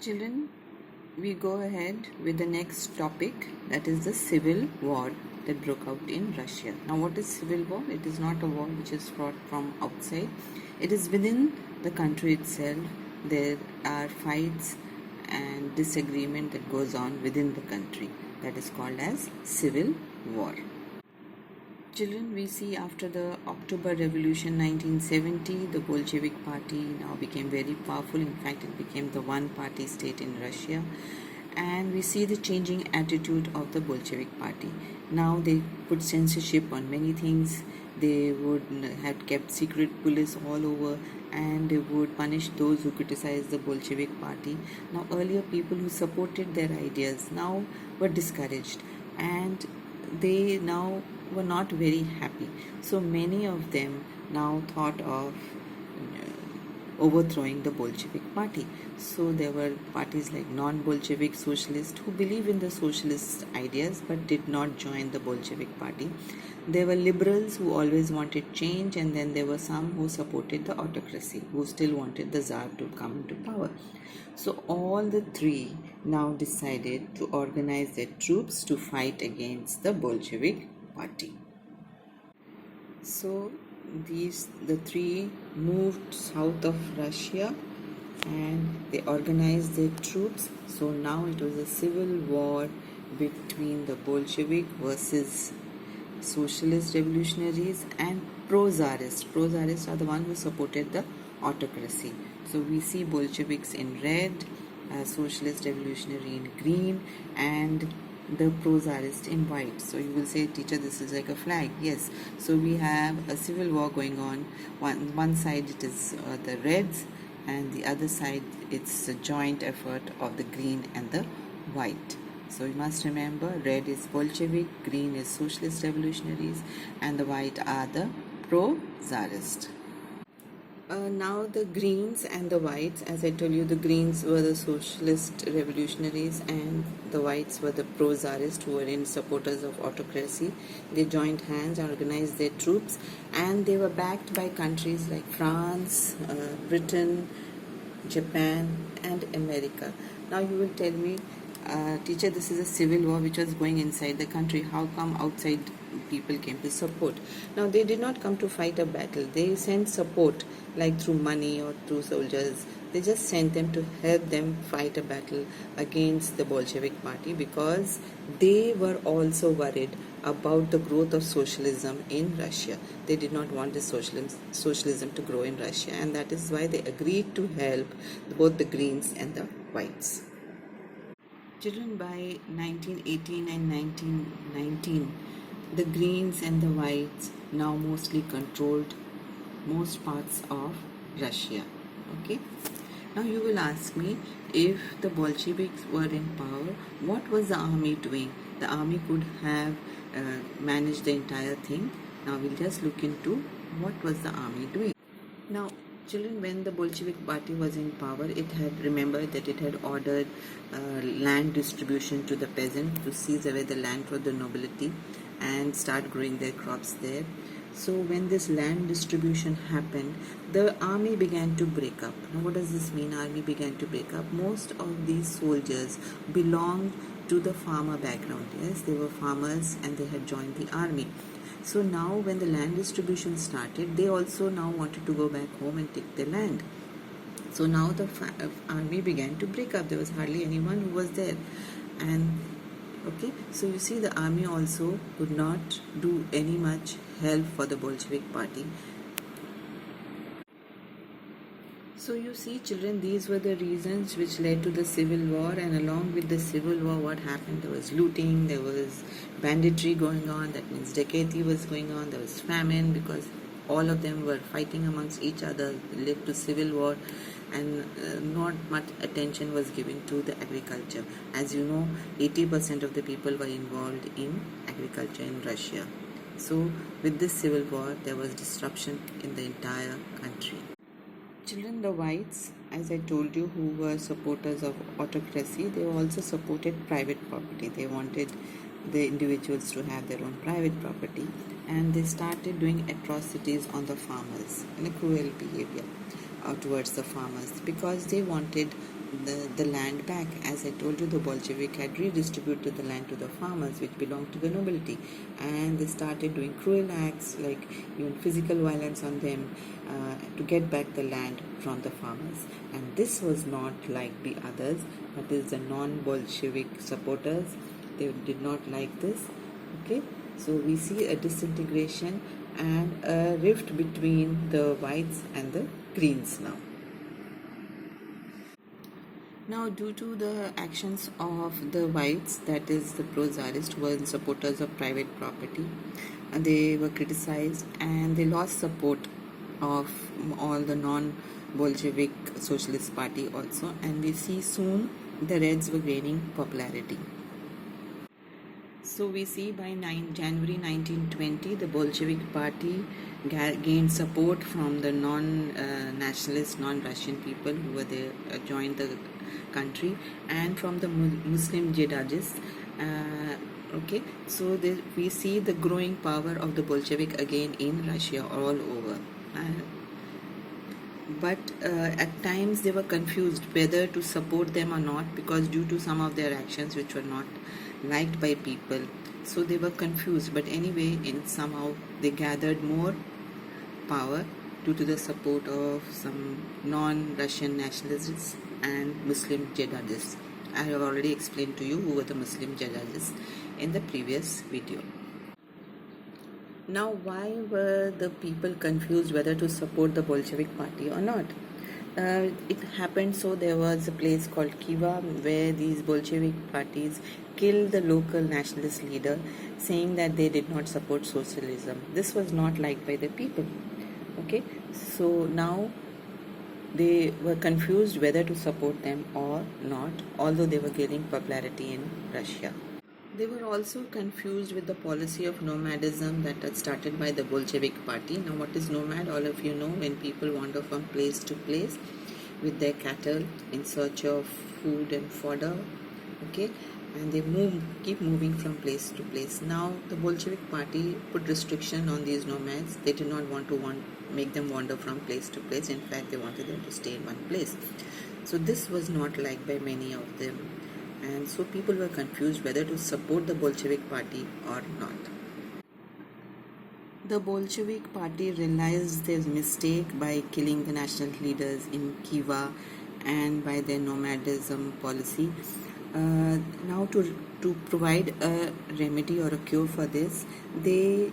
Children, we go ahead with the next topic, that is the civil war that broke out in Russia. Now, what is civil war? It is not a war which is fought from outside. It is within the country itself. There are fights and disagreement that goes on within the country. That is called as civil war. Children, we see after the October Revolution 1970, the Bolshevik party now became very powerful. In fact, it became the one party state in Russia. And we see the changing attitude of the Bolshevik party. Now they put censorship on many things. They would have kept secret police all over, and they would punish those who criticized the Bolshevik party. Now earlier people who supported their ideas now were discouraged, and they now were not very happy. So many of them now thought of overthrowing the Bolshevik party. So there were parties like non-Bolshevik socialists who believe in the socialist ideas but did not join the Bolshevik party. There were liberals who always wanted change, and then there were some who supported the autocracy, who still wanted the Tsar to come into power. So all the three now decided to organize their troops to fight against the Bolshevik party. So the three moved south of Russia and they organized their troops. So now it was a civil war between the Bolshevik versus socialist revolutionaries and pro-Tsarists. Pro-Tsarists are the ones who supported the autocracy. So we see Bolsheviks in red, socialist revolutionary in green, and the pro-Tsarist in white. So you will say, teacher, this is like a flag. Yes. So we have a civil war going on. One side it is the reds, and the other side it's a joint effort of the green and the white. So you must remember, red is Bolshevik, green is socialist revolutionaries, and the white are the pro-Tsarist. Now the greens and the whites, as I told you, the greens were the socialist revolutionaries and the whites were the pro-Tsarists who were in supporters of autocracy. They joined hands and organized their troops, and they were backed by countries like France, Britain, Japan and America. Now you will tell me, teacher, this is a civil war which was going inside the country. How come outside people came to support? Now they did not come to fight a battle. They sent support, like through money or through soldiers. They just sent them to help them fight a battle against the Bolshevik party, because they were also worried about the growth of socialism in Russia. They did not want the socialism to grow in Russia, and that is why they agreed to help both the greens and the whites. Children, by 1918 and 1919, the greens and the whites now mostly controlled most parts of Russia. Okay. Now you will ask me, if the Bolsheviks were in power, what was the army doing? The army could have managed the entire thing. Now we'll just look into what was the army doing. Now children, when the Bolshevik party was in power, it had remembered that it had ordered land distribution to the peasants to seize away the land for the nobility and start growing their crops there. So when this land distribution happened, the army began to break up. Now what does this mean, army began to break up? Most of these soldiers belonged to the farmer background. Yes, they were farmers and they had joined the army. So now when the land distribution started, they also now wanted to go back home and take their land. So now the army began to break up. There was hardly anyone who was there. And okay, so you see, the army also could not do any much help for the Bolshevik party. So you see, children, these were the reasons which led to the civil war, and along with the civil war, what happened? There was looting, there was banditry going on, that means dacoity was going on, there was famine, because all of them were fighting amongst each other, led to civil war, and not much attention was given to the agriculture. As you know, 80% of the people were involved in agriculture in Russia. So with this civil war, there was disruption in the entire country. Children, the whites, as I told you, who were supporters of autocracy, they also supported private property. They wanted the individuals to have their own private property, and they started doing atrocities on the farmers and a cruel behavior towards the farmers, because they wanted the land back. As I told you, the Bolshevik had redistributed the land to the farmers, which belonged to the nobility, and they started doing cruel acts like even physical violence on them to get back the land from the farmers. And this was not like the others, that is the non-Bolshevik supporters. They did not like this. Okay, so we see a disintegration and a rift between the whites and the greens now. Now, due to the actions of the whites, that is the pro-Tsarist, who were supporters of private property, they were criticized and they lost support of all the non-Bolshevik Socialist Party also, and we see soon the Reds were gaining popularity. So we see by January 1920, the Bolshevik Party gained support from the non-nationalist, non-Russian people who were there, joined the country, and from the Muslim jihadists. Okay, so we see the growing power of the Bolshevik again in Russia all over. But at times they were confused whether to support them or not, because due to some of their actions which were not liked by people, so they were confused. But anyway, somehow they gathered more power due to the support of some non-Russian nationalists and Muslim jihadists. I have already explained to you who were the Muslim jihadists in the previous video. Now, why were the people confused whether to support the Bolshevik party or not? It happened so there was a place called Khiva where these Bolshevik parties killed the local nationalist leader, saying that they did not support socialism. This was not liked by the people. Okay, so now they were confused whether to support them or not, although they were gaining popularity in Russia. They were also confused with the policy of nomadism that had started by the Bolshevik party. Now, what is nomad? All of you know, when people wander from place to place with their cattle in search of food and fodder, okay, and they keep moving from place to place. Now, the Bolshevik party put restriction on these nomads. They did not want to make them wander from place to place. In fact, they wanted them to stay in one place. So this was not liked by many of them. And so people were confused whether to support the Bolshevik party or not. The Bolshevik party realized their mistake by killing the national leaders in Khiva and by their nomadism policy. Now to provide a remedy or a cure for this, they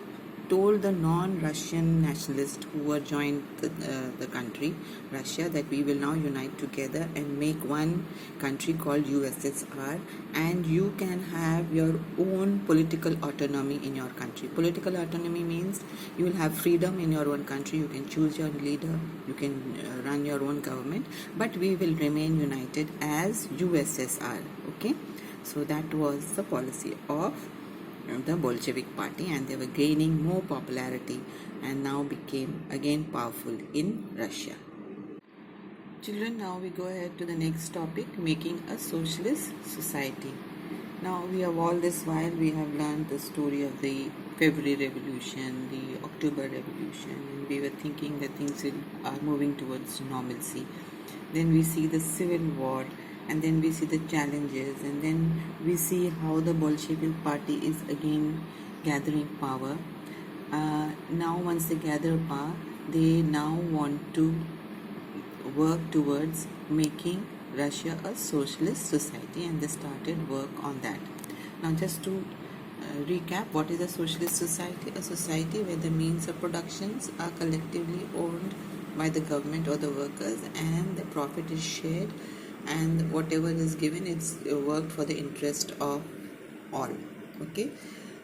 told the non-Russian nationalists who were joined the country, Russia, that we will now unite together and make one country called USSR, and you can have your own political autonomy in your country. Political autonomy means you will have freedom in your own country, you can choose your leader, you can run your own government, but we will remain united as USSR. Okay, so that was the policy of the Bolshevik party, and they were gaining more popularity and now became again powerful in Russia. Children, now we go ahead to the next topic, making a socialist society. Now we have all this while we have learned the story of the February Revolution, the October Revolution, and we were thinking that things are moving towards normalcy. Then we see the Civil War, and then we see the challenges, and then we see how the Bolshevik party is again gathering power. Now once they gather power, they now want to work towards making Russia a socialist society, and they started work on that. Now just to recap, what is a socialist society? A society where the means of productions are collectively owned by the government or the workers, and the profit is shared, and whatever is given is worked for the interest of all. Okay,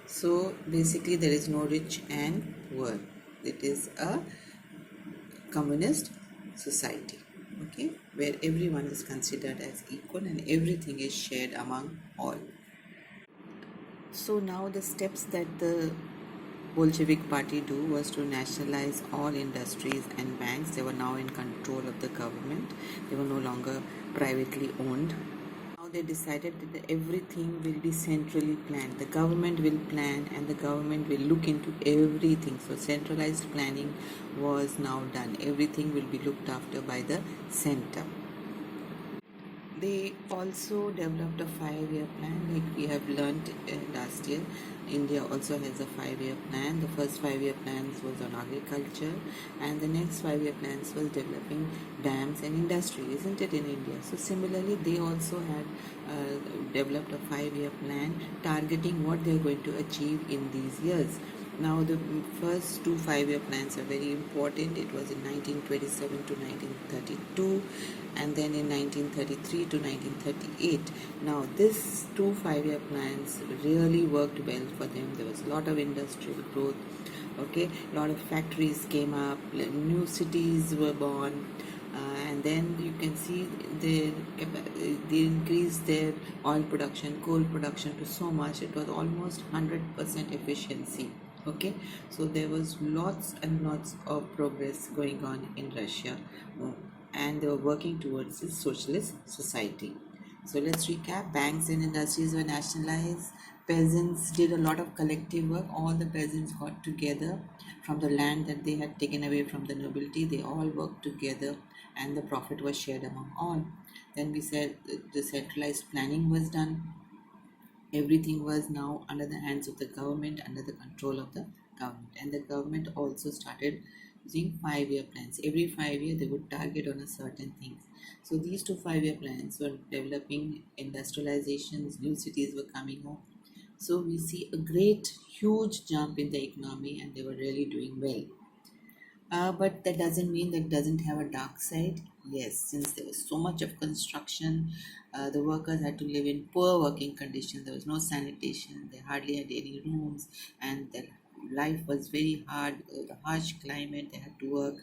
so basically there is no rich and poor. It is a communist society, okay, where everyone is considered as equal and everything is shared among all. So now the steps that the Bolshevik party do was to nationalize all industries and banks. They were now in control of the government. They were no longer privately owned. Now they decided that everything will be centrally planned. The government will plan and the government will look into everything. So centralized planning was now done. Everything will be looked after by the center. They also developed a 5-year plan, like we have learnt last year. India also has a 5-year plan. The first 5-year plans was on agriculture, and the next 5-year plans was developing dams and industry, isn't it, in India? So similarly, they also had developed a 5-year plan targeting what they're going to achieve in these years. Now, the first two 5-year plans are very important. It was in 1927 to 1932, and then in 1933 to 1938. Now, these two 5-year plans really worked well for them. There was a lot of industrial growth. Okay, a lot of factories came up, new cities were born, and then you can see they increased their oil production, coal production to so much it was almost 100% efficiency. Okay, so there was lots and lots of progress going on in Russia, and they were working towards this socialist society. So let's recap. Banks and industries were nationalized. Peasants did a lot of collective work. All the peasants got together from the land that they had taken away from the nobility. They all worked together, and the profit was shared among all. Then we said the centralized planning was done. Everything was now under the hands of the government, under the control of the government. And the government also started using 5-year plans. Every 5 year they would target on a certain things. So these two 5-year plans were developing industrializations, new cities were coming up. So we see a great huge jump in the economy, and they were really doing well. But that doesn't mean that doesn't have a dark side. Yes, since there was so much of construction, the workers had to live in poor working conditions. There was no sanitation. They hardly had any rooms, and their life was very hard. The harsh climate, they had to work.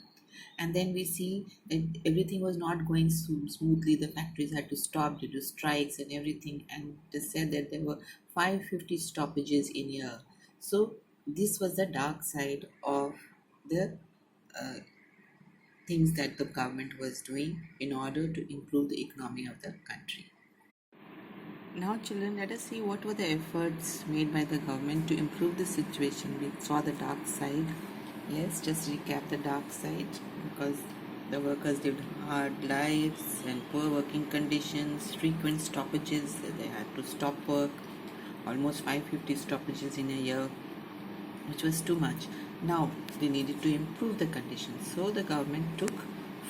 And then we see that everything was not going smoothly. The factories had to stop due to strikes and everything. And they said that there were 550 stoppages in a year. So this was the dark side of the uh, things that the government was doing in order to improve the economy of the country. Now, children, let us see what were the efforts made by the government to improve the situation. We saw the dark side. Yes, just recap the dark side, because the workers lived hard lives and poor working conditions, frequent stoppages. They had to stop work, almost 550 stoppages in a year, which was too much. Now they needed to improve the conditions, so the government took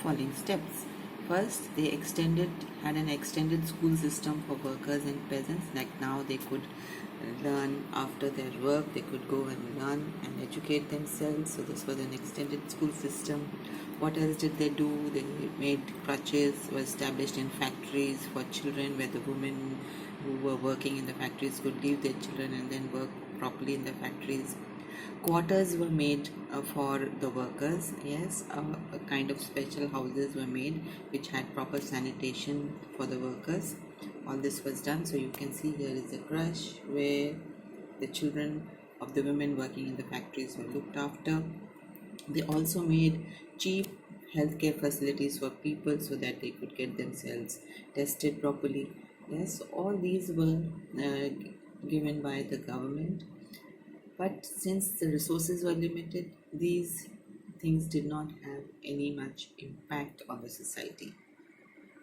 following steps. First, they had an extended school system for workers and peasants. Like now, they could learn after their work. They could go and learn and educate themselves. So this was an extended school system. What else did they do? They made crutches, were established in factories for children, where the women who were working in the factories could leave their children and then work properly in the factories. Quarters were made for the workers. Yes, a kind of special houses were made which had proper sanitation for the workers. All this was done. So you can see here is a crush where the children of the women working in the factories were looked after. They also made cheap healthcare facilities for people so that they could get themselves tested properly. Yes, all these were given by the government, but since the resources were limited, these things did not have any much impact on the society.